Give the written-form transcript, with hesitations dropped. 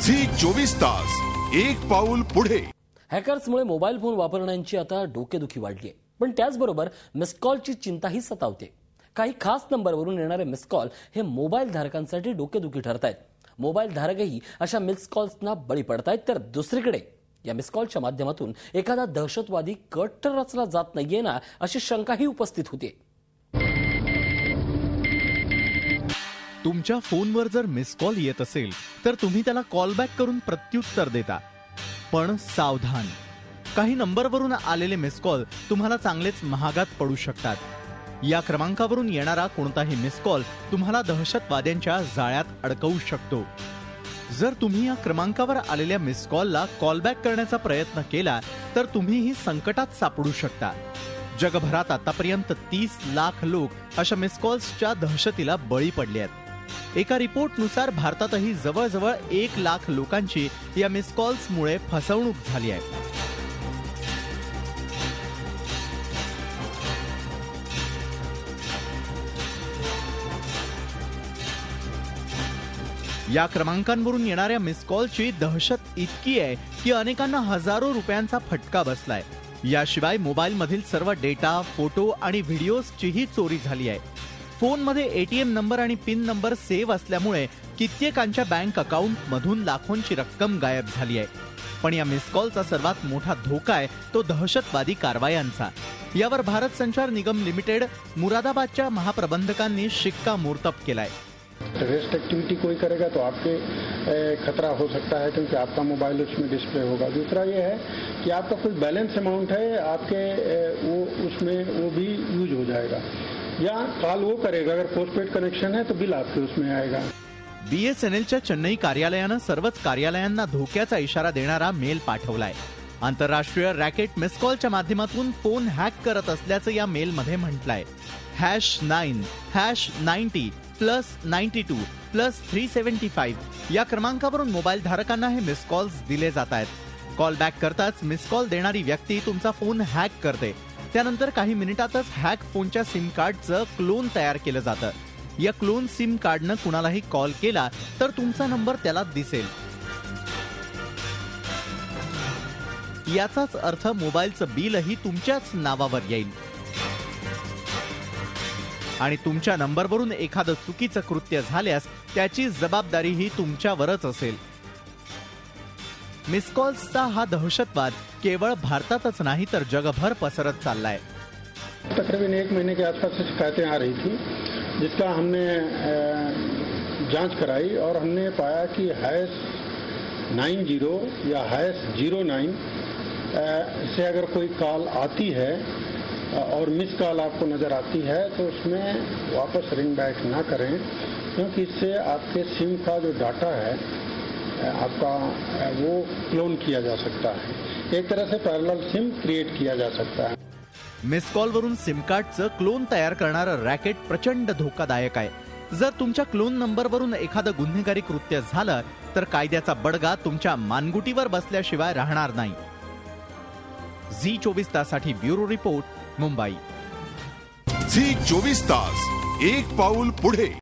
Zee 24 तास एक पाऊल पुढे। हॅकर्समुळे मोबाईल फोन वापरण्याची आता डोकेदुखी वाढली आहे, पण त्याचबरोबर मिस कॉलची चिंताही सतावते। काही खास नंबरवरून येणारे मिस कॉल हे मोबाईल धारकांसाठी डोकेदुखी ठरतायत। मोबाईल धारकही अशा मिस कॉल्सना बळी पडतायत, तर दुसरीकडे या मिस कॉलच्या माध्यमातून एखादा दहशतवादी कट तर रचला जात नाहीये ना, अशी शंकाही उपस्थित होते। तुमच्या फोनवर जर मिस कॉल येत असेल तर तुम्ही त्याला कॉल बॅक करून प्रत्युत्तर देता, पण सावधान, काही नंबरवरून आलेले मिस कॉल तुम्हाला चांगलेच महागात पडू शकतात। या क्रमांकावरून येणारा कोणताही मिस कॉल तुम्हाला दहशतवाद्यांच्या जाळ्यात अडकवू शकतो। जर तुम्ही या क्रमांकावर आलेल्या मिस कॉलला कॉल बॅक करण्याचा प्रयत्न केला तर तुम्हीही संकटात सापडू शकता। जगभरात आतापर्यंत 30 लाख लोक अशा मिस कॉल्सच्या दहशतीला बळी पडले आहेत। एका रिपोर्टनुसार भारतातही जवळजवळ 1 लाख लोकांची या मिस कॉल्समुळे फसवणूक झाली आहे। या क्रमांकांवरून येणाऱ्या मिस कॉलची दहशत इतकी आहे की अनेकांना हजारो रुपयांचा फटका बसलाय। याशिवाय मोबाईलमधील सर्व डेटा, फोटो आणि व्हिडिओजचीही चोरी झाली आहे। फोनमध्ये एटीएम नंबर आणि पिन नंबर सेव्ह असल्यामुळे कित्येकांच्या बँक अकाउंटमधून लाखोंची रक्कम गायब झाली आहे। पण या मिस कॉलचा सर्वात मोठा धोका आहे तो दहशतवादी कारवायांचा। यावर भारत संचार निगम लिमिटेड मुरादाबादच्या महाप्रबंधकांनी शिक्कामोर्तब केलाय। टेररिस्ट एक्टिविटी कोई करेगा तो आपके खतरा हो सकता है, क्योंकि आपका मोबाइल उसमें डिस्प्ले होगा। दूसरा ये है कि आपका कोई बैलेंस अमाउंट है आपके वो उसमें वो भी यूज हो जाएगा, या कॉल वो करेगा, अगर पोस्टपेड कनेक्शन है तो बिल आपके उसमें आएगा। BSNLच्या चेन्नई कार्यालयानं सर्वच कार्यालयांना धोक्याचा इशारा देणारा मेल पाठवलाय। आंतरराष्ट्रीय रॅकेट मिस कॉलच्या माध्यमातून फोन हॅक करत असल्याचं या मेलमध्ये म्हटलंय। #9 #90 +92 +375 या क्रमांकावरून मोबाईल धारकांना हे मिस कॉल्स दिले जात आहेत। कॉल बॅक करताच मिस कॉल देणारी व्यक्ती तुमचा फोन हॅक करते। त्यानंतर काही मिनिटातच हॅक फोनच्या सिम कार्डचं क्लोन तयार केलं जातं। या क्लोन सिम कार्डनं कुणालाही कॉल केला तर तुमचा नंबर त्याला दिसेल। याचाच अर्थ मोबाईलचं बिलही तुमच्याच नावावर येईल आणि तुमच्या नंबरवरून एखादं चुकीचं कृत्य झाल्यास त्याची जबाबदारीही तुमच्यावरच असेल। मिस कॉल्सचा हा दहशतवाद केवळ भारतातच नहीं तर जगभर पसरत चाललाय। तकरीबन 1 महीने के आसपास से शिकायतें आ रही थी, जिसका हमने जांच कराई और हमने पाया कि #90 या #09 से अगर कोई कॉल आती है और मिस कॉल आपको नजर आती है तो उसमें वापस रिंग बैक ना करें, क्योंकि इससे आपके सिम का जो डाटा है आपका वो क्लोन किया जा सकता है। एक तरह से पैरेलल सिम क्रिएट किया जा सकता है। मिस कॉलवरून सिम कार्डचं क्लोन तयार करणारं रॅकेट प्रचंड धोकादायक आहे। जर तुमच्या क्लोन नंबरवरून एखादं गुन्हेगारी कृत्य झालं तर कायद्याचा बडगा तुमच्या मानगुटीवर बसल्याशिवाय राहणार नाही। झी 24 तासाठी ब्युरो रिपोर्ट, मुंबई। झी 24 तास एक पाऊल पुढे।